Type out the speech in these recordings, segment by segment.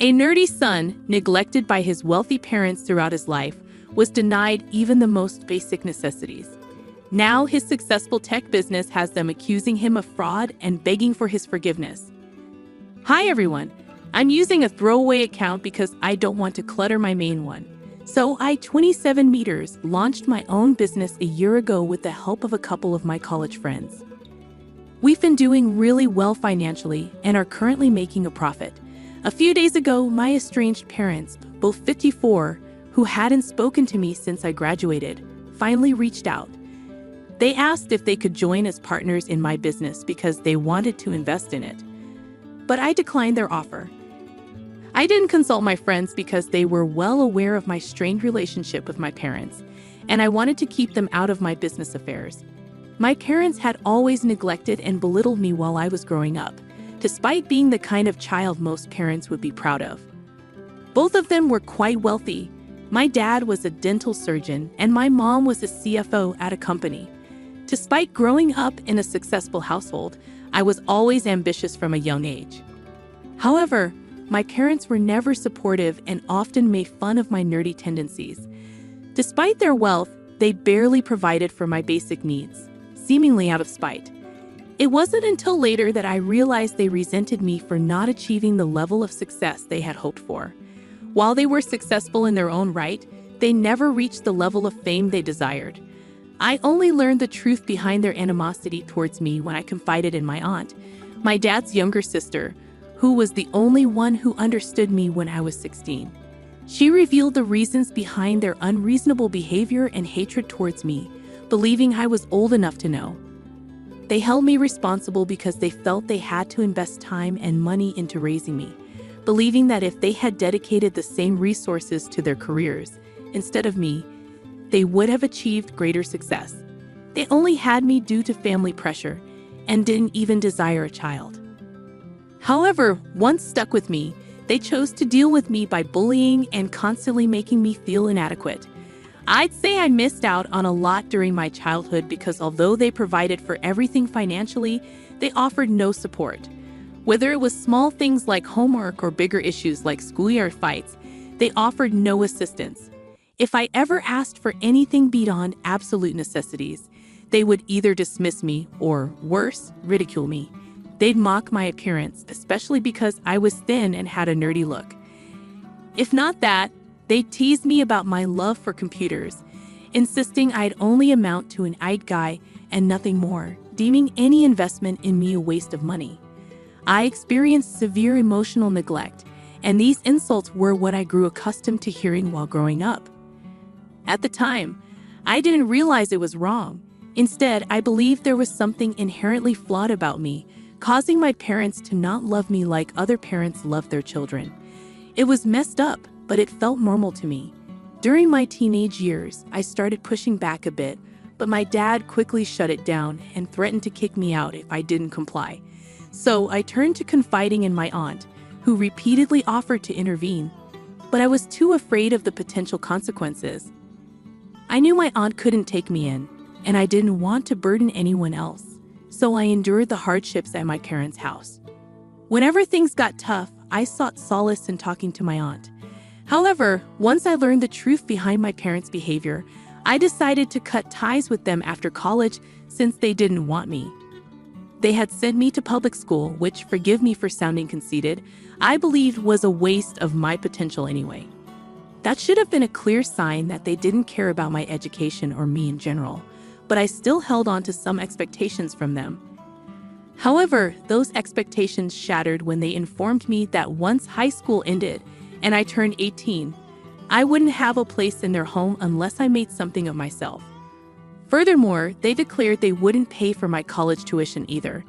A nerdy son, neglected by his wealthy parents throughout his life, was denied even the most basic necessities. Now his successful tech business has them accusing him of fraud and begging for his forgiveness. Hi everyone, I'm using a throwaway account because I don't want to clutter my main one. So I, 27 meters, launched my own business a year ago with the help of a couple of my college friends. We've been doing really well financially and are currently making a profit. A few days ago, my estranged parents, both 54, who hadn't spoken to me since I graduated, finally reached out. They asked if they could join as partners in my business because they wanted to invest in it. But I declined their offer. I didn't consult my friends because they were well aware of my strained relationship with my parents, and I wanted to keep them out of my business affairs. My parents had always neglected and belittled me while I was growing up, despite being the kind of child most parents would be proud of. Both of them were quite wealthy. My dad was a dental surgeon, and my mom was a CFO at a company. Despite growing up in a successful household, I was always ambitious from a young age. However, my parents were never supportive and often made fun of my nerdy tendencies. Despite their wealth, they barely provided for my basic needs, seemingly out of spite. It wasn't until later that I realized they resented me for not achieving the level of success they had hoped for. While they were successful in their own right, they never reached the level of fame they desired. I only learned the truth behind their animosity towards me when I confided in my aunt, my dad's younger sister, who was the only one who understood me when I was 16. She revealed the reasons behind their unreasonable behavior and hatred towards me, believing I was old enough to know. They held me responsible because they felt they had to invest time and money into raising me, believing that if they had dedicated the same resources to their careers instead of me, they would have achieved greater success. They only had me due to family pressure and didn't even desire a child. However, once stuck with me, they chose to deal with me by bullying and constantly making me feel inadequate. I'd say I missed out on a lot during my childhood because although they provided for everything financially, they offered no support. Whether it was small things like homework or bigger issues like schoolyard fights, they offered no assistance. If I ever asked for anything beyond absolute necessities, they would either dismiss me or, worse, ridicule me. They'd mock my appearance, especially because I was thin and had a nerdy look. If not that, they'd tease me about my love for computers, insisting I'd only amount to an IT guy and nothing more, deeming any investment in me a waste of money. I experienced severe emotional neglect, and these insults were what I grew accustomed to hearing while growing up. At the time, I didn't realize it was wrong. Instead, I believed there was something inherently flawed about me, causing my parents to not love me like other parents love their children. It was messed up, but it felt normal to me. During my teenage years, I started pushing back a bit, but my dad quickly shut it down and threatened to kick me out if I didn't comply. So I turned to confiding in my aunt, who repeatedly offered to intervene, but I was too afraid of the potential consequences. I knew my aunt couldn't take me in, and I didn't want to burden anyone else, so I endured the hardships at my parents' house. Whenever things got tough, I sought solace in talking to my aunt. However, once I learned the truth behind my parents' behavior, I decided to cut ties with them after college since they didn't want me. They had sent me to public school, which, forgive me for sounding conceited, I believed was a waste of my potential anyway. That should have been a clear sign that they didn't care about my education or me in general, but I still held on to some expectations from them. However, those expectations shattered when they informed me that once high school ended and I turned 18, I wouldn't have a place in their home unless I made something of myself. Furthermore, they declared they wouldn't pay for my college tuition either.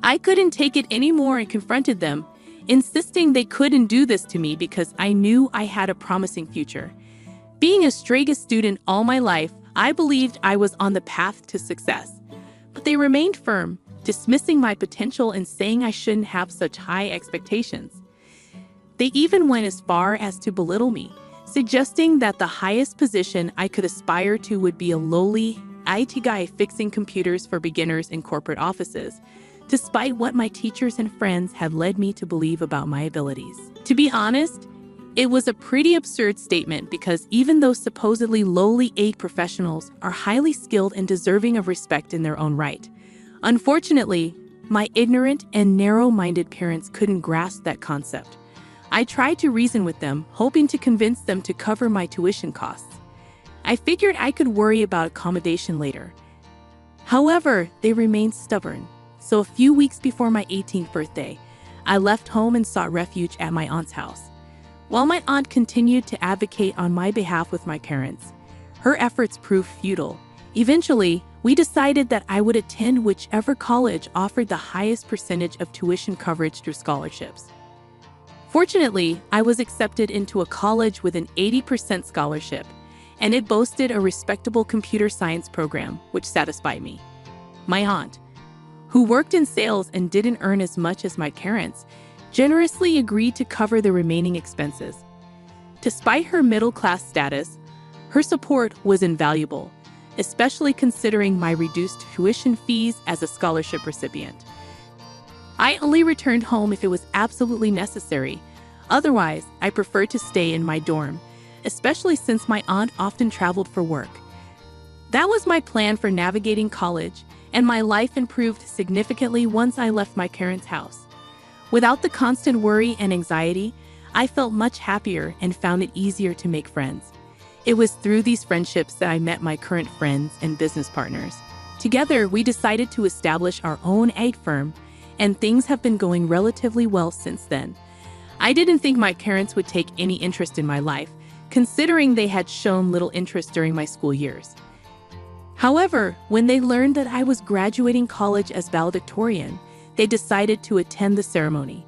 I couldn't take it anymore and confronted them, insisting they couldn't do this to me because I knew I had a promising future. Being a straight student all my life, I believed I was on the path to success. But they remained firm, dismissing my potential and saying I shouldn't have such high expectations. They even went as far as to belittle me, suggesting that the highest position I could aspire to would be a lowly IT guy fixing computers for beginners in corporate offices. despite what my teachers and friends had led me to believe about my abilities. To be honest, it was a pretty absurd statement because even those supposedly lowly aid professionals are highly skilled and deserving of respect in their own right. Unfortunately, my ignorant and narrow-minded parents couldn't grasp that concept. I tried to reason with them, hoping to convince them to cover my tuition costs. I figured I could worry about accommodation later. However, they remained stubborn. So a few weeks before my 18th birthday, I left home and sought refuge at my aunt's house. While my aunt continued to advocate on my behalf with my parents, her efforts proved futile. Eventually, we decided that I would attend whichever college offered the highest percentage of tuition coverage through scholarships. Fortunately, I was accepted into a college with an 80% scholarship, and it boasted a respectable computer science program, which satisfied me. My aunt, who worked in sales and didn't earn as much as my parents, generously agreed to cover the remaining expenses. Despite her middle-class status, her support was invaluable, especially considering my reduced tuition fees as a scholarship recipient. I only returned home if it was absolutely necessary. Otherwise, I preferred to stay in my dorm, especially since my aunt often traveled for work. That was my plan for navigating college, and my life improved significantly once I left my parents' house. Without the constant worry and anxiety, I felt much happier and found it easier to make friends. It was through these friendships that I met my current friends and business partners. Together, we decided to establish our own egg firm, and things have been going relatively well since then. I didn't think my parents would take any interest in my life, considering they had shown little interest during my school years. However, when they learned that I was graduating college as valedictorian, they decided to attend the ceremony.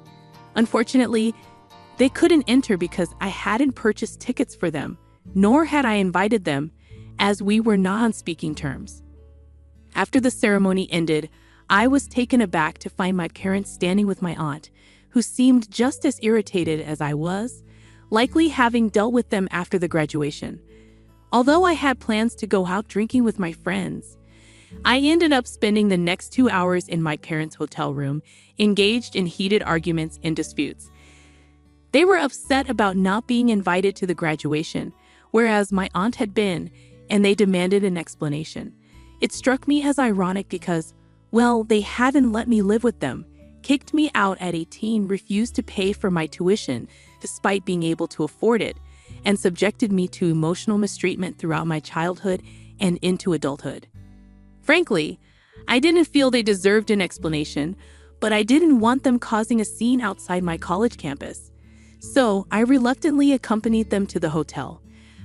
Unfortunately, they couldn't enter because I hadn't purchased tickets for them, nor had I invited them, as we were not on speaking terms. After the ceremony ended, I was taken aback to find my parents standing with my aunt, who seemed just as irritated as I was, likely having dealt with them after the graduation. Although I had plans to go out drinking with my friends, I ended up spending the next 2 hours in my parents' hotel room, engaged in heated arguments and disputes. They were upset about not being invited to the graduation, whereas my aunt had been, and they demanded an explanation. It struck me as ironic because, well, they hadn't let me live with them, kicked me out at 18, refused to pay for my tuition despite being able to afford it, and subjected me to emotional mistreatment throughout my childhood and into adulthood. Frankly, I didn't feel they deserved an explanation, but I didn't want them causing a scene outside my college campus. So I reluctantly accompanied them to the hotel.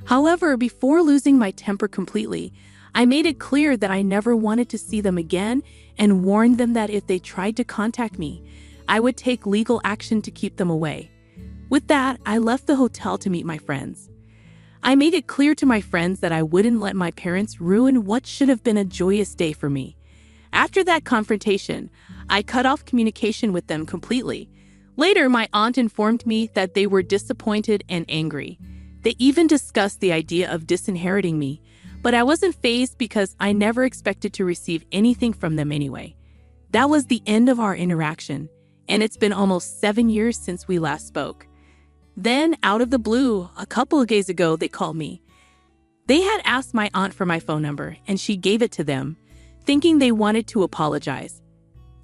However, before losing my temper completely, I made it clear that I never wanted to see them again and warned them that if they tried to contact me, I would take legal action to keep them away. With that, I left the hotel to meet my friends. I made it clear to my friends that I wouldn't let my parents ruin what should have been a joyous day for me. After that confrontation, I cut off communication with them completely. Later, my aunt informed me that they were disappointed and angry. They even discussed the idea of disinheriting me, but I wasn't fazed because I never expected to receive anything from them anyway. That was the end of our interaction, and it's been almost 7 years since we last spoke. Then, out of the blue, a couple of days ago, they called me. They had asked my aunt for my phone number, and she gave it to them, thinking they wanted to apologize.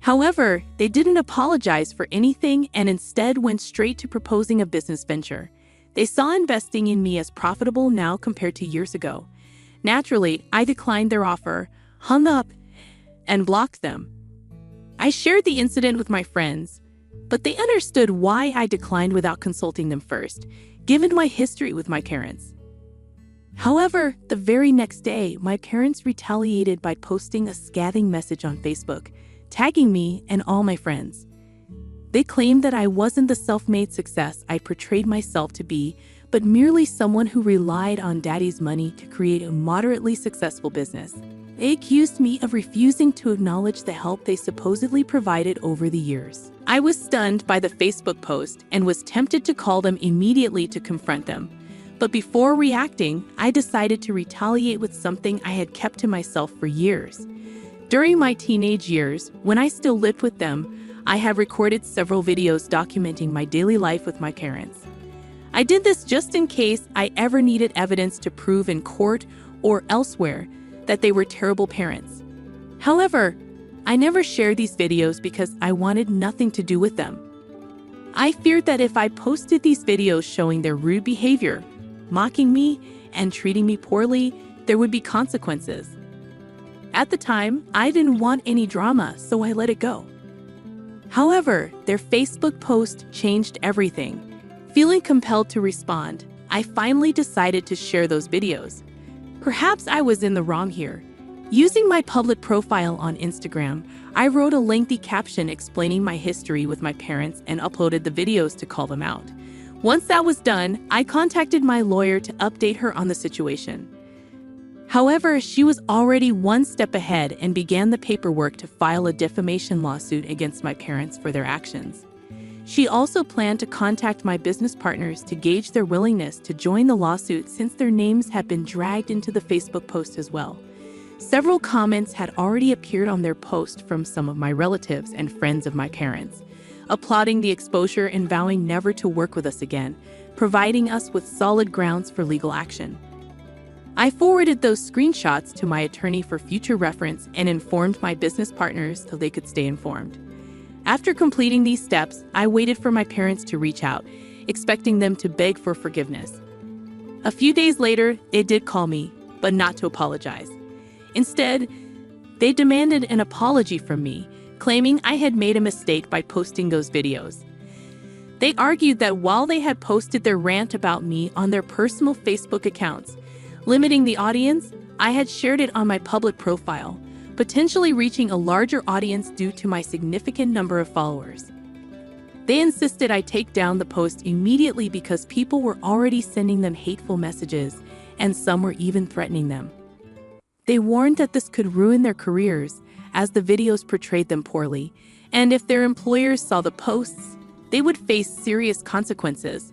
However, they didn't apologize for anything and instead went straight to proposing a business venture. They saw investing in me as profitable now compared to years ago. Naturally, I declined their offer, hung up, and blocked them. I shared the incident with my friends, but they understood why I declined without consulting them first, given my history with my parents. However, the very next day, my parents retaliated by posting a scathing message on Facebook, tagging me and all my friends. They claimed that I wasn't the self-made success I portrayed myself to be, but merely someone who relied on daddy's money to create a moderately successful business. They accused me of refusing to acknowledge the help they supposedly provided over the years. I was stunned by the Facebook post and was tempted to call them immediately to confront them. But before reacting, I decided to retaliate with something I had kept to myself for years. During my teenage years, when I still lived with them, I have recorded several videos documenting my daily life with my parents. I did this just in case I ever needed evidence to prove in court or elsewhere that they were terrible parents. However, I never shared these videos because I wanted nothing to do with them. I feared that if I posted these videos showing their rude behavior, mocking me, and treating me poorly, there would be consequences. At the time, I didn't want any drama, so I let it go. However, their Facebook post changed everything. Feeling compelled to respond, I finally decided to share those videos. Perhaps I was in the wrong here. Using my public profile on Instagram, I wrote a lengthy caption explaining my history with my parents and uploaded the videos to call them out. Once that was done, I contacted my lawyer to update her on the situation. However, she was already one step ahead and began the paperwork to file a defamation lawsuit against my parents for their actions. She also planned to contact my business partners to gauge their willingness to join the lawsuit since their names had been dragged into the Facebook post as well. Several comments had already appeared on their post from some of my relatives and friends of my parents, applauding the exposure and vowing never to work with us again, providing us with solid grounds for legal action. I forwarded those screenshots to my attorney for future reference and informed my business partners so they could stay informed. After completing these steps, I waited for my parents to reach out, expecting them to beg for forgiveness. A few days later, they did call me, but not to apologize. Instead, they demanded an apology from me, claiming I had made a mistake by posting those videos. They argued that while they had posted their rant about me on their personal Facebook accounts, limiting the audience, I had shared it on my public profile, potentially reaching a larger audience due to my significant number of followers. They insisted I take down the post immediately because people were already sending them hateful messages, and some were even threatening them. They warned that this could ruin their careers, as the videos portrayed them poorly, and if their employers saw the posts, they would face serious consequences.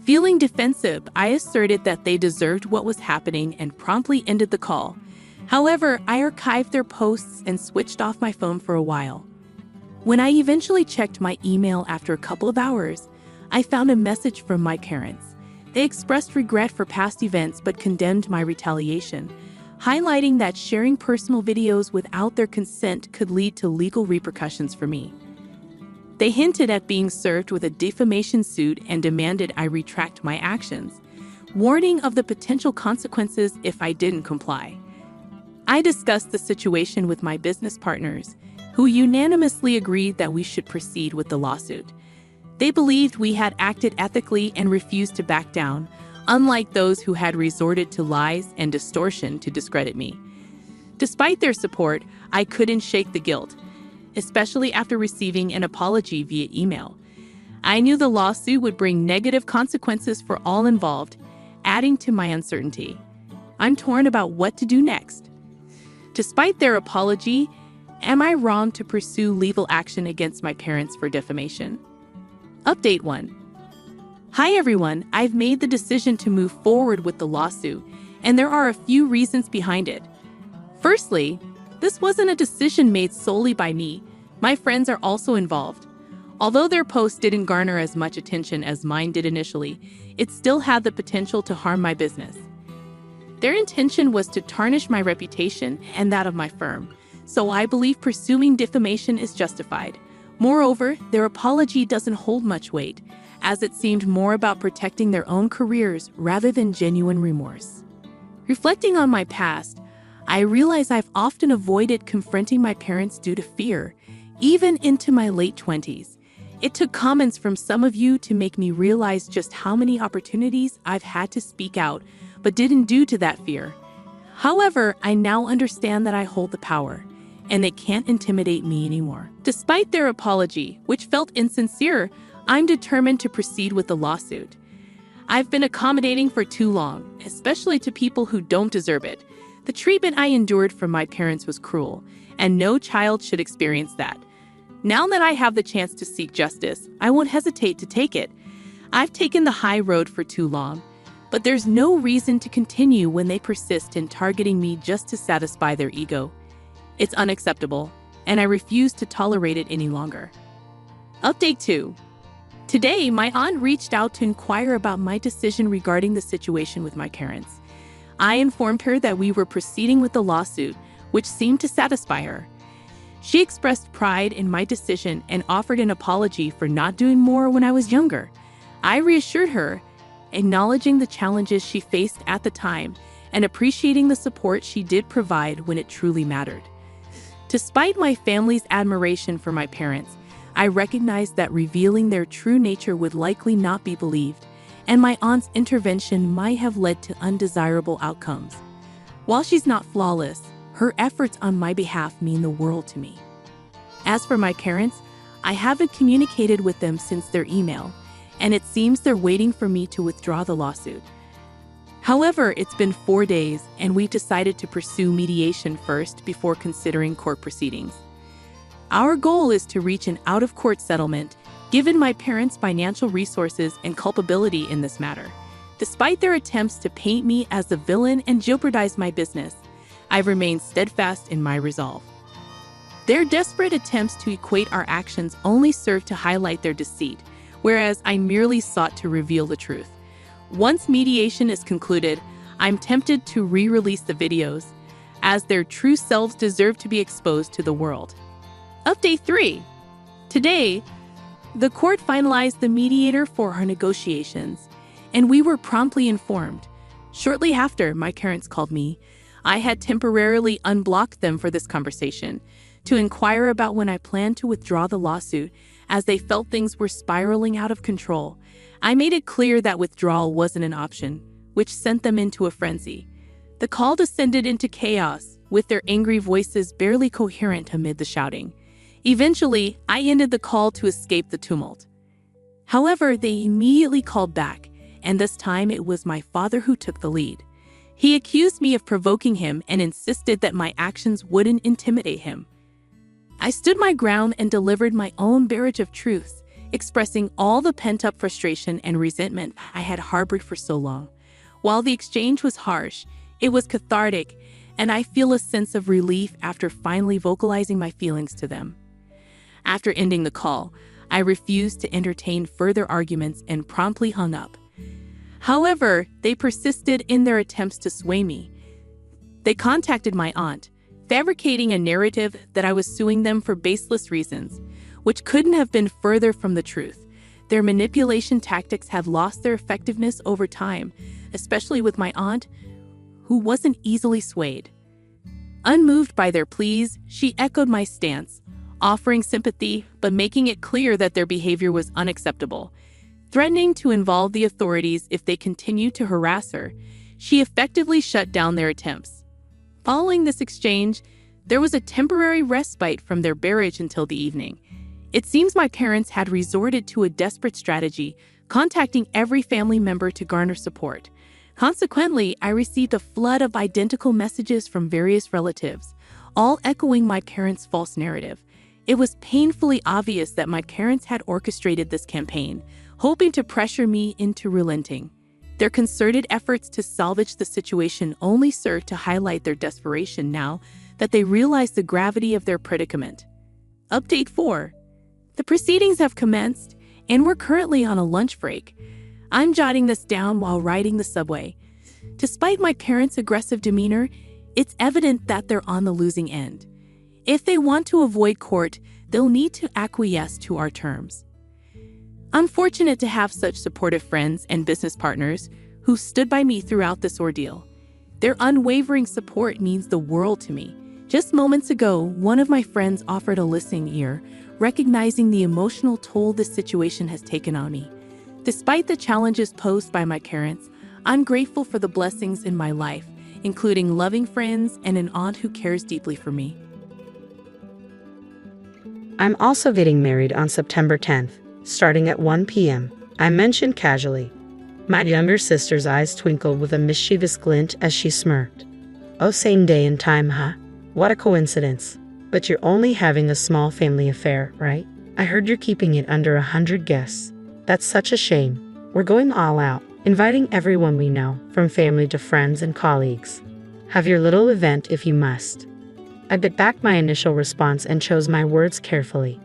Feeling defensive, I asserted that they deserved what was happening and promptly ended the call. However, I archived their posts and switched off my phone for a while. When I eventually checked my email after a couple of hours, I found a message from my parents. They expressed regret for past events but condemned my retaliation, highlighting that sharing personal videos without their consent could lead to legal repercussions for me. They hinted at being served with a defamation suit and demanded I retract my actions, warning of the potential consequences if I didn't comply. I discussed the situation with my business partners, who unanimously agreed that we should proceed with the lawsuit. They believed we had acted ethically and refused to back down, unlike those who had resorted to lies and distortion to discredit me. Despite their support, I couldn't shake the guilt, especially after receiving an apology via email. I knew the lawsuit would bring negative consequences for all involved, adding to my uncertainty. I'm torn about what to do next. Despite their apology, am I wrong to pursue legal action against my parents for defamation? Update 1. Hi everyone, I've made the decision to move forward with the lawsuit, and there are a few reasons behind it. Firstly, this wasn't a decision made solely by me. My friends are also involved. Although their posts didn't garner as much attention as mine did initially, it still had the potential to harm my business. Their intention was to tarnish my reputation and that of my firm, so I believe pursuing defamation is justified. Moreover, their apology doesn't hold much weight, as it seemed more about protecting their own careers rather than genuine remorse. Reflecting on my past, I realize I've often avoided confronting my parents due to fear, even into my late 20s. It took comments from some of you to make me realize just how many opportunities I've had to speak out, but didn't due to that fear. However, I now understand that I hold the power, and they can't intimidate me anymore. Despite their apology, which felt insincere, I'm determined to proceed with the lawsuit. I've been accommodating for too long, especially to people who don't deserve it. The treatment I endured from my parents was cruel, and no child should experience that. Now that I have the chance to seek justice, I won't hesitate to take it. I've taken the high road for too long, but there's no reason to continue when they persist in targeting me just to satisfy their ego. It's unacceptable, and I refuse to tolerate it any longer. Update 2. Today, my aunt reached out to inquire about my decision regarding the situation with my parents. I informed her that we were proceeding with the lawsuit, which seemed to satisfy her. She expressed pride in my decision and offered an apology for not doing more when I was younger. I reassured her, acknowledging the challenges she faced at the time and appreciating the support she did provide when it truly mattered. Despite my family's admiration for my parents, I recognized that revealing their true nature would likely not be believed, and my aunt's intervention might have led to undesirable outcomes. While she's not flawless, her efforts on my behalf mean the world to me. As for my parents, I haven't communicated with them since their email, and it seems they're waiting for me to withdraw the lawsuit. However, it's been 4 days, and we've decided to pursue mediation first before considering court proceedings. Our goal is to reach an out-of-court settlement, given my parents' financial resources and culpability in this matter. Despite their attempts to paint me as the villain and jeopardize my business, I've remained steadfast in my resolve. Their desperate attempts to equate our actions only serve to highlight their deceit, whereas I merely sought to reveal the truth. Once mediation is concluded, I'm tempted to re-release the videos, as their true selves deserve to be exposed to the world. Update 3. Today, the court finalized the mediator for our negotiations, and we were promptly informed. Shortly after, my parents called me. I had temporarily unblocked them for this conversation to inquire about when I planned to withdraw the lawsuit, as they felt things were spiraling out of control. I made it clear that withdrawal wasn't an option, which sent them into a frenzy. The call descended into chaos, with their angry voices barely coherent amid the shouting. Eventually, I ended the call to escape the tumult. However, they immediately called back, and this time it was my father who took the lead. He accused me of provoking him and insisted that my actions wouldn't intimidate him. I stood my ground and delivered my own barrage of truths, expressing all the pent-up frustration and resentment I had harbored for so long. While the exchange was harsh, it was cathartic, and I feel a sense of relief after finally vocalizing my feelings to them. After ending the call, I refused to entertain further arguments and promptly hung up. However, they persisted in their attempts to sway me. They contacted my aunt, fabricating a narrative that I was suing them for baseless reasons, which couldn't have been further from the truth. Their manipulation tactics have lost their effectiveness over time, especially with my aunt, who wasn't easily swayed. Unmoved by their pleas, she echoed my stance, offering sympathy but making it clear that their behavior was unacceptable. Threatening to involve the authorities if they continued to harass her, she effectively shut down their attempts. Following this exchange, there was a temporary respite from their barrage until the evening. It seems my parents had resorted to a desperate strategy, contacting every family member to garner support. Consequently, I received a flood of identical messages from various relatives, all echoing my parents' false narrative. It was painfully obvious that my parents had orchestrated this campaign, hoping to pressure me into relenting. Their concerted efforts to salvage the situation only served to highlight their desperation now that they realized the gravity of their predicament. Update 4. The proceedings have commenced, and we're currently on a lunch break. I'm jotting this down while riding the subway. Despite my parents' aggressive demeanor, it's evident that they're on the losing end. If they want to avoid court, they'll need to acquiesce to our terms. I'm fortunate to have such supportive friends and business partners who stood by me throughout this ordeal. Their unwavering support means the world to me. Just moments ago, one of my friends offered a listening ear, recognizing the emotional toll this situation has taken on me. Despite the challenges posed by my parents, I'm grateful for the blessings in my life, including loving friends and an aunt who cares deeply for me. I'm also getting married on September 10th, starting at 1 p.m. I mentioned casually. My younger sister's eyes twinkled with a mischievous glint as she smirked. Oh, same day and time, huh? What a coincidence. But you're only having a small family affair, right? I heard you're keeping it under 100 guests. That's such a shame. We're going all out, inviting everyone we know, from family to friends and colleagues. Have your little event if you must. I bit back my initial response and chose my words carefully.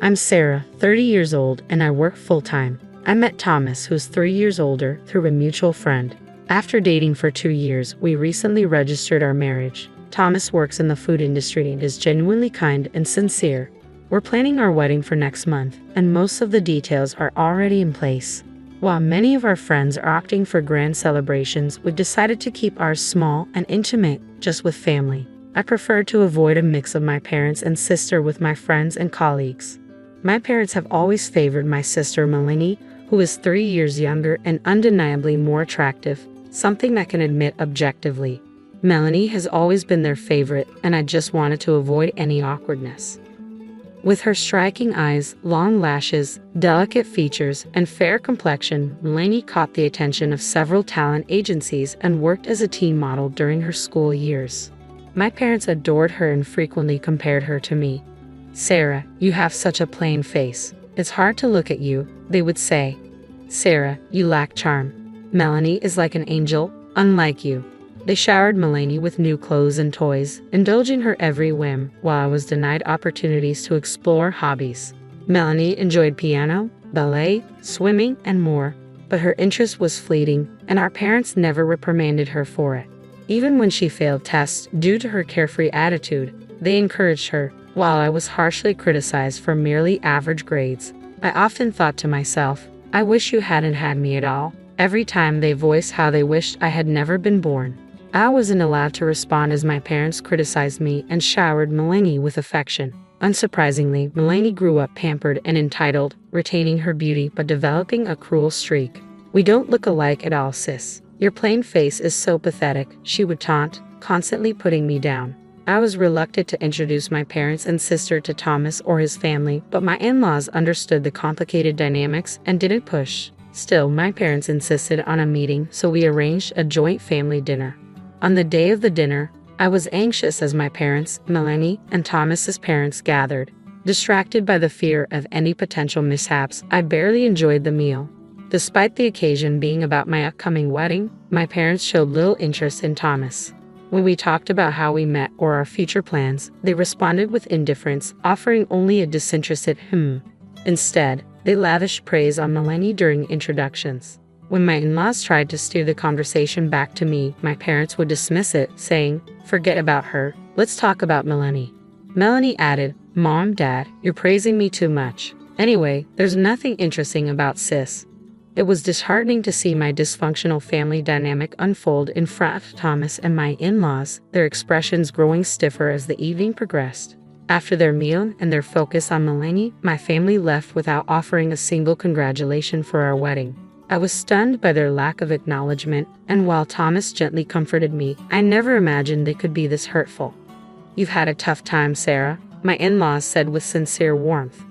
I'm Sarah, 30 years old, and I work full-time. I met Thomas, who's 3 years older, through a mutual friend. After dating for 2 years, we recently registered our marriage. Thomas works in the food industry and is genuinely kind and sincere. We're planning our wedding for next month, and most of the details are already in place. While many of our friends are opting for grand celebrations, we've decided to keep ours small and intimate, just with family. I prefer to avoid a mix of my parents and sister with my friends and colleagues. My parents have always favored my sister Melanie, who is 3 years younger and undeniably more attractive, something I can admit objectively. Melanie has always been their favorite, and I just wanted to avoid any awkwardness. With her striking eyes, long lashes, delicate features, and fair complexion, Melanie caught the attention of several talent agencies and worked as a teen model during her school years. My parents adored her and frequently compared her to me. Sarah, you have such a plain face. It's hard to look at you, they would say. Sarah, you lack charm. Melanie is like an angel, unlike you. They showered Melanie with new clothes and toys, indulging her every whim, while I was denied opportunities to explore hobbies. Melanie enjoyed piano, ballet, swimming, and more, but her interest was fleeting, and our parents never reprimanded her for it. Even when she failed tests due to her carefree attitude, they encouraged her, while I was harshly criticized for merely average grades. I often thought to myself, I wish you hadn't had me at all. Every time they voiced how they wished I had never been born. I wasn't allowed to respond as my parents criticized me and showered Melanie with affection. Unsurprisingly, Melanie grew up pampered and entitled, retaining her beauty but developing a cruel streak. We don't look alike at all, sis. Your plain face is so pathetic, she would taunt, constantly putting me down. I was reluctant to introduce my parents and sister to Thomas or his family, but my in-laws understood the complicated dynamics and didn't push. Still, my parents insisted on a meeting, so we arranged a joint family dinner. On the day of the dinner, I was anxious as my parents, Melanie, and Thomas's parents gathered. Distracted by the fear of any potential mishaps, I barely enjoyed the meal. Despite the occasion being about my upcoming wedding, my parents showed little interest in Thomas. When we talked about how we met or our future plans, they responded with indifference, offering only a disinterested Instead, they lavished praise on Melanie during introductions. When my in-laws tried to steer the conversation back to me, my parents would dismiss it, saying, "Forget about her, let's talk about Melanie." Melanie added, "Mom, Dad, you're praising me too much. Anyway, there's nothing interesting about sis." It was disheartening to see my dysfunctional family dynamic unfold in front of Thomas and my in-laws, their expressions growing stiffer as the evening progressed. After their meal and their focus on Melanie, my family left without offering a single congratulation for our wedding. I was stunned by their lack of acknowledgement, and while Thomas gently comforted me, I never imagined they could be this hurtful. "You've had a tough time, Sarah," my in-laws said with sincere warmth.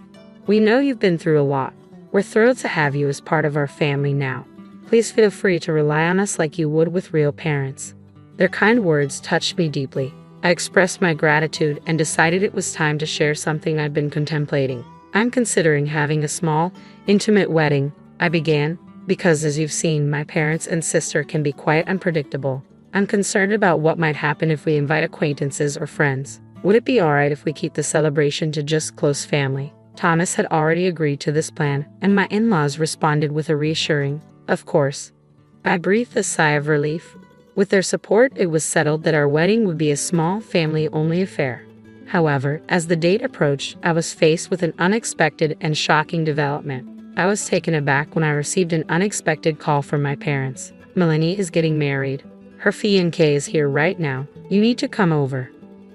"We know you've been through a lot. We're thrilled to have you as part of our family now. Please feel free to rely on us like you would with real parents." Their kind words touched me deeply. I expressed my gratitude and decided it was time to share something I'd been contemplating. "I'm considering having a small, intimate wedding," I began, "because as you've seen, my parents and sister can be quite unpredictable. I'm concerned about what might happen if we invite acquaintances or friends. Would it be alright if we keep the celebration to just close family?" Thomas had already agreed to this plan, and my in-laws responded with a reassuring, "Of course." I breathed a sigh of relief. With their support, it was settled that our wedding would be a small, family-only affair. However, as the date approached, I was faced with an unexpected and shocking development. I was taken aback when I received an unexpected call from my parents. "Melanie is getting married. Her fiancé is here right now. You need to come over."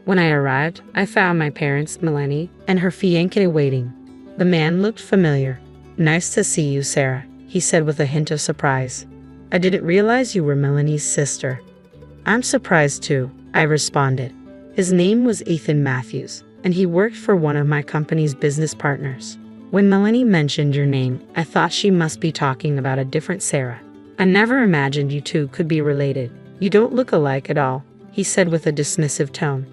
When I arrived, I found my parents, Melanie, and her fiancé waiting. The man looked familiar. "Nice to see you, Sarah," he said with a hint of surprise. "I didn't realize you were Melanie's sister." "I'm surprised too," I responded. His name was Ethan Matthews, and he worked for one of my company's business partners. "When Melanie mentioned your name, I thought she must be talking about a different Sarah. I never imagined you two could be related. You don't look alike at all," he said with a dismissive tone.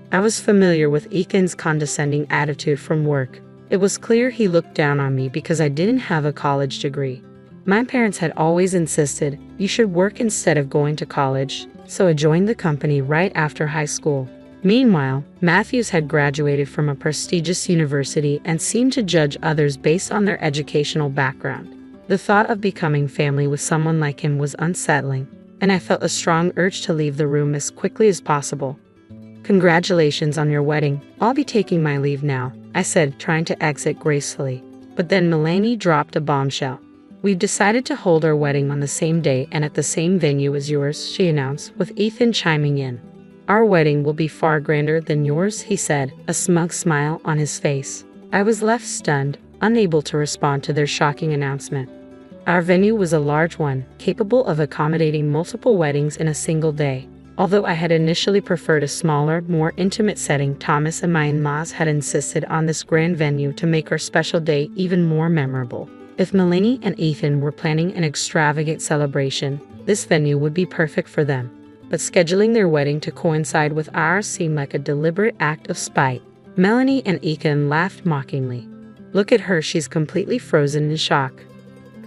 I was familiar with Ethan's condescending attitude from work. It was clear he looked down on me because I didn't have a college degree. My parents had always insisted, "You should work instead of going to college," so I joined the company right after high school. Meanwhile, Matthews had graduated from a prestigious university and seemed to judge others based on their educational background. The thought of becoming family with someone like him was unsettling, and I felt a strong urge to leave the room as quickly as possible. "Congratulations on your wedding. I'll be taking my leave now," I said, trying to exit gracefully. But then Melanie dropped a bombshell. "We've decided to hold our wedding on the same day and at the same venue as yours," she announced, with Ethan chiming in. "Our wedding will be far grander than yours," he said, a smug smile on his face. I was left stunned, unable to respond to their shocking announcement. Our venue was a large one, capable of accommodating multiple weddings in a single day. Although I had initially preferred a smaller, more intimate setting, Thomas and my in-laws had insisted on this grand venue to make our special day even more memorable. If Melanie and Ethan were planning an extravagant celebration, this venue would be perfect for them. But scheduling their wedding to coincide with ours seemed like a deliberate act of spite. Melanie and Ethan laughed mockingly. "Look at her, she's completely frozen in shock."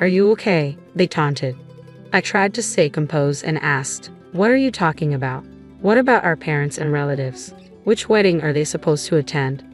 "Are you okay?" they taunted. I tried to stay composed and asked, "What are you talking about? What about our parents and relatives? Which wedding are they supposed to attend?"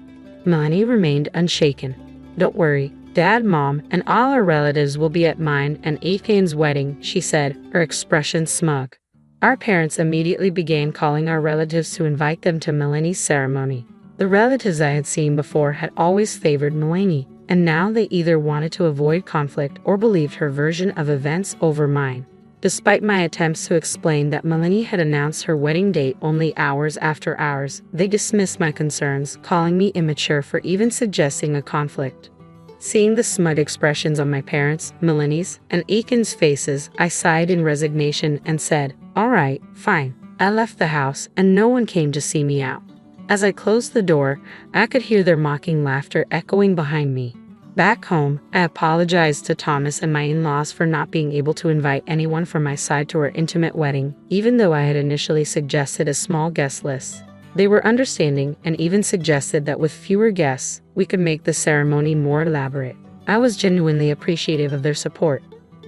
Melanie remained unshaken. "Don't worry, Dad, Mom, and all our relatives will be at mine and Ethan's wedding," she said, her expression smug. Our parents immediately began calling our relatives to invite them to Melanie's ceremony. The relatives I had seen before had always favored Melanie, and now they either wanted to avoid conflict or believed her version of events over mine. Despite my attempts to explain that Melanie had announced her wedding date only hours after ours, they dismissed my concerns, calling me immature for even suggesting a conflict. Seeing the smug expressions on my parents', Melanie's, and Ethan's faces, I sighed in resignation and said, "All right, fine." I left the house, and no one came to see me out. As I closed the door, I could hear their mocking laughter echoing behind me. Back home, I apologized to Thomas and my in-laws for not being able to invite anyone from my side to our intimate wedding, even though I had initially suggested a small guest list. They were understanding and even suggested that with fewer guests, we could make the ceremony more elaborate. I was genuinely appreciative of their support.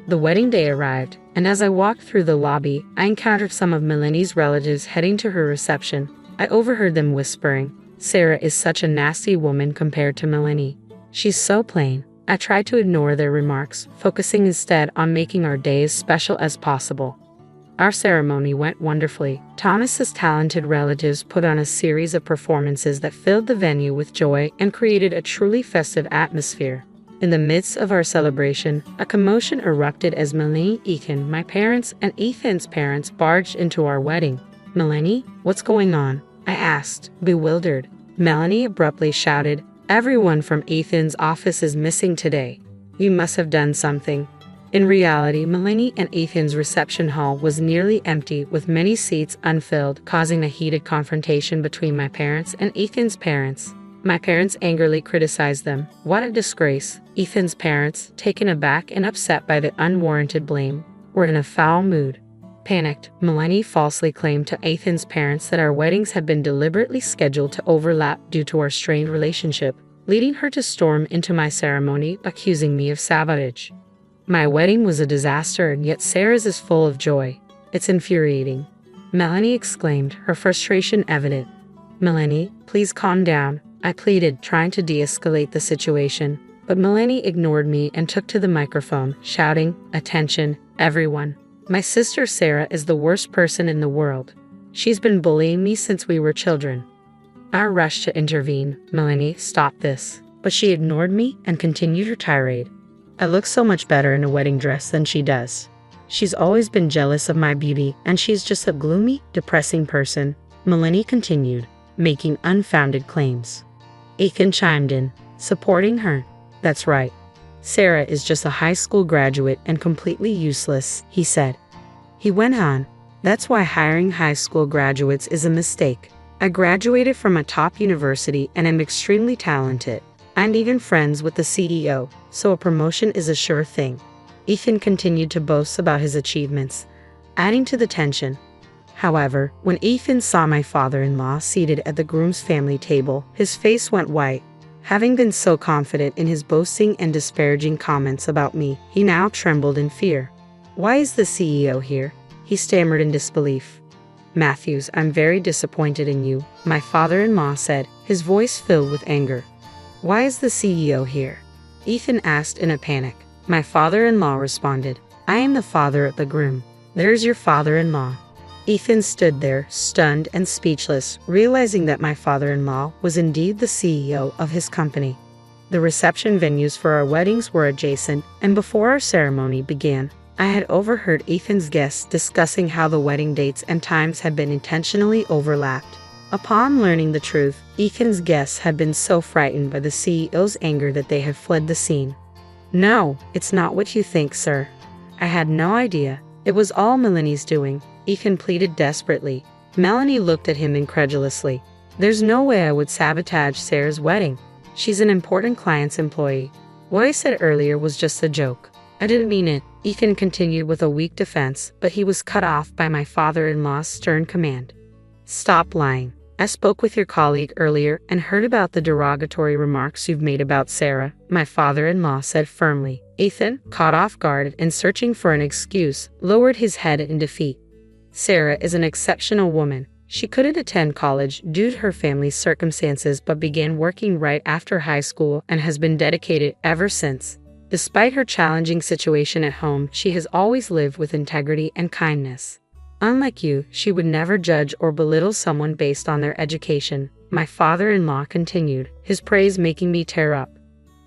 The wedding day arrived, and as I walked through the lobby, I encountered some of Melanie's relatives heading to her reception. I overheard them whispering, "Sarah is such a nasty woman compared to Melanie. She's so plain." I tried to ignore their remarks, focusing instead on making our day as special as possible. Our ceremony went wonderfully. Thomas's talented relatives put on a series of performances that filled the venue with joy and created a truly festive atmosphere. In the midst of our celebration, a commotion erupted as Melanie, Ethan, my parents, and Ethan's parents barged into our wedding. "Melanie, what's going on?" I asked, bewildered. Melanie abruptly shouted, "Everyone from Ethan's office is missing today. You must have done something." In reality, Melanie and Ethan's reception hall was nearly empty, with many seats unfilled, causing a heated confrontation between my parents and Ethan's parents. My parents angrily criticized them. "What a disgrace." Ethan's parents, taken aback and upset by the unwarranted blame, were in a foul mood. Panicked, Melanie falsely claimed to Ethan's parents that our weddings had been deliberately scheduled to overlap due to our strained relationship, leading her to storm into my ceremony, accusing me of sabotage. My wedding was a disaster, and yet Sarah's is full of joy. It's infuriating. Melanie exclaimed, her frustration evident. "Melanie, please calm down," I pleaded, trying to de-escalate the situation. But Melanie ignored me and took to the microphone, shouting, "Attention, everyone. My sister Sarah is the worst person in the world. She's been bullying me since we were children." I rushed to intervene. "Melanie, stop this." But she ignored me and continued her tirade. "I look so much better in a wedding dress than she does. She's always been jealous of my beauty, and she's just a gloomy, depressing person," Melanie continued, making unfounded claims. Ethan chimed in, supporting her. "That's right. Sarah is just a high school graduate and completely useless," he said. He went on, "That's why hiring high school graduates is a mistake. I graduated from a top university and am extremely talented. I'm even friends with the CEO, so a promotion is a sure thing." Ethan continued to boast about his achievements, adding to the tension. However, when Ethan saw my father-in-law seated at the groom's family table, his face went white. Having been so confident in his boasting and disparaging comments about me, he now trembled in fear. "Why is the CEO here?" he stammered in disbelief. Matthews, I'm very disappointed in you, my father-in-law said, his voice filled with anger. Why is the CEO here? Ethan asked in a panic. My father-in-law responded. I am the father of the groom. There's your father-in-law. Ethan stood there, stunned and speechless, realizing that my father-in-law was indeed the CEO of his company. The reception venues for our weddings were adjacent, and before our ceremony began, I had overheard Ethan's guests discussing how the wedding dates and times had been intentionally overlapped. Upon learning the truth, Ethan's guests had been so frightened by the CEO's anger that they had fled the scene. No, it's not what you think, sir. I had no idea. It was all Melanie's doing, Ethan pleaded desperately. Melanie looked at him incredulously. There's no way I would sabotage Sarah's wedding. She's an important client's employee. What I said earlier was just a joke. I didn't mean it, Ethan continued with a weak defense, but he was cut off by my father-in-law's stern command. Stop lying. I spoke with your colleague earlier and heard about the derogatory remarks you've made about Sarah, my father-in-law said firmly. Ethan, caught off guard and searching for an excuse, lowered his head in defeat. Sarah is an exceptional woman. She couldn't attend college due to her family's circumstances but began working right after high school and has been dedicated ever since. Despite her challenging situation at home, she has always lived with integrity and kindness. Unlike you, she would never judge or belittle someone based on their education, my father-in-law continued, his praise making me tear up.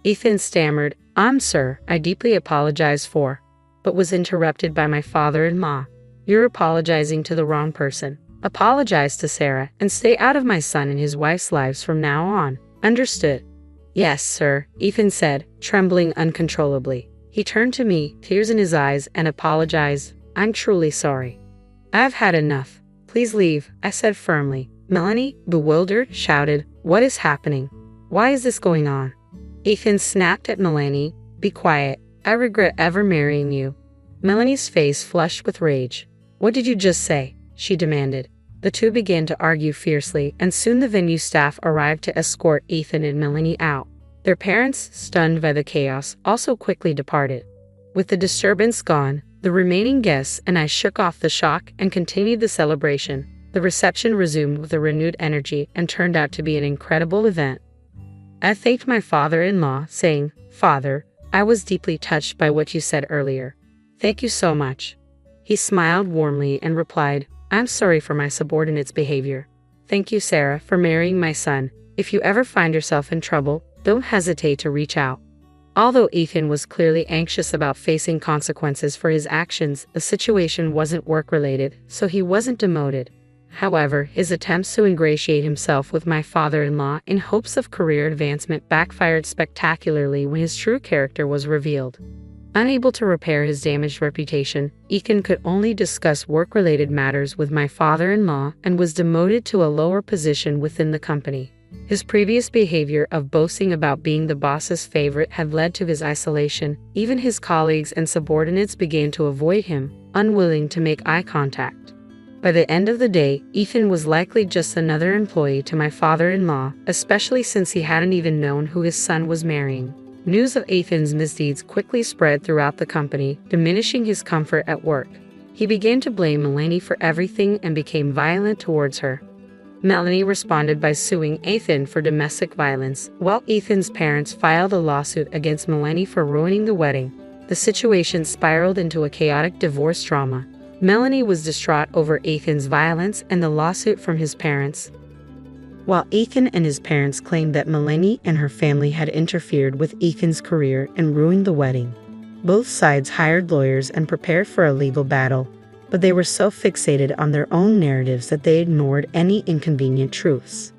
Ethan stammered, Sir, I deeply apologize for, but was interrupted by my father-in-law. You're apologizing to the wrong person. Apologize to Sarah and stay out of my son and his wife's lives from now on. Understood? Yes, sir, Ethan said, trembling uncontrollably. He turned to me, tears in his eyes, and apologized. I'm truly sorry. I've had enough. Please leave, I said firmly. Melanie, bewildered, shouted, What is happening? Why is this going on? Ethan snapped at Melanie. Be quiet. I regret ever marrying you. Melanie's face flushed with rage. What did you just say? She demanded. The two began to argue fiercely, and soon the venue staff arrived to escort Ethan and Melanie out. Their parents, stunned by the chaos, also quickly departed. With the disturbance gone, the remaining guests and I shook off the shock and continued the celebration. The reception resumed with a renewed energy and turned out to be an incredible event. I thanked my father-in-law, saying, Father, I was deeply touched by what you said earlier. Thank you so much. He smiled warmly and replied, I'm sorry for my subordinate's behavior. Thank you, Sarah, for marrying my son. If you ever find yourself in trouble, don't hesitate to reach out. Although Ethan was clearly anxious about facing consequences for his actions, the situation wasn't work-related, so he wasn't demoted. However, his attempts to ingratiate himself with my father-in-law in hopes of career advancement backfired spectacularly when his true character was revealed. Unable to repair his damaged reputation, Ethan could only discuss work-related matters with my father-in-law and was demoted to a lower position within the company. His previous behavior of boasting about being the boss's favorite had led to his isolation. Even his colleagues and subordinates began to avoid him, unwilling to make eye contact. By the end of the day, Ethan was likely just another employee to my father-in-law, especially since he hadn't even known who his son was marrying. News of Ethan's misdeeds quickly spread throughout the company, diminishing his comfort at work. He began to blame Melanie for everything and became violent towards her. Melanie responded by suing Ethan for domestic violence, while Ethan's parents filed a lawsuit against Melanie for ruining the wedding. The situation spiraled into a chaotic divorce drama. Melanie was distraught over Ethan's violence and the lawsuit from his parents, while Ethan and his parents claimed that Melanie and her family had interfered with Ethan's career and ruined the wedding. Both sides hired lawyers and prepared for a legal battle, but they were so fixated on their own narratives that they ignored any inconvenient truths.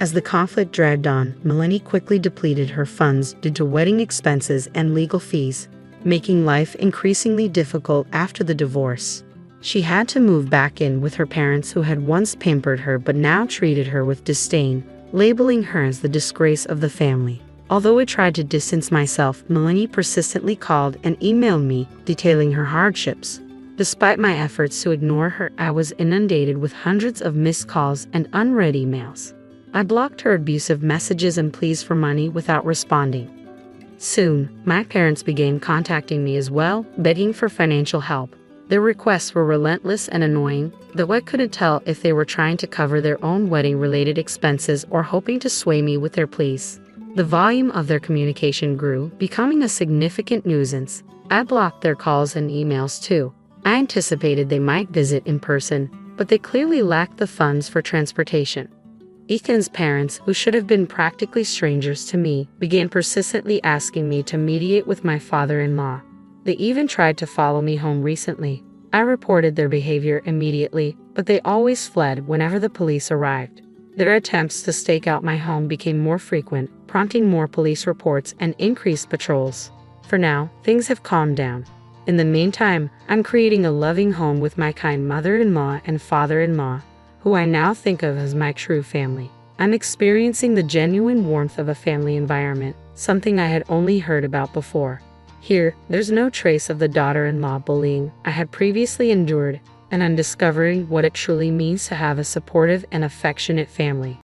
As the conflict dragged on, Melanie quickly depleted her funds due to wedding expenses and legal fees, making life increasingly difficult after the divorce. She had to move back in with her parents who had once pampered her but now treated her with disdain, labeling her as the disgrace of the family. Although I tried to distance myself, Melanie persistently called and emailed me, detailing her hardships. Despite my efforts to ignore her, I was inundated with hundreds of missed calls and unread emails. I blocked her abusive messages and pleas for money without responding. Soon, my parents began contacting me as well, begging for financial help. Their requests were relentless and annoying, though I couldn't tell if they were trying to cover their own wedding-related expenses or hoping to sway me with their pleas. The volume of their communication grew, becoming a significant nuisance. I blocked their calls and emails too. I anticipated they might visit in person, but they clearly lacked the funds for transportation. Ethan's parents, who should have been practically strangers to me, began persistently asking me to mediate with my father-in-law. They even tried to follow me home recently. I reported their behavior immediately, but they always fled whenever the police arrived. Their attempts to stake out my home became more frequent, prompting more police reports and increased patrols. For now, things have calmed down. In the meantime, I'm creating a loving home with my kind mother-in-law and father-in-law, who I now think of as my true family. I'm experiencing the genuine warmth of a family environment, something I had only heard about before. Here, there's no trace of the daughter-in-law bullying I had previously endured, and I'm discovering what it truly means to have a supportive and affectionate family.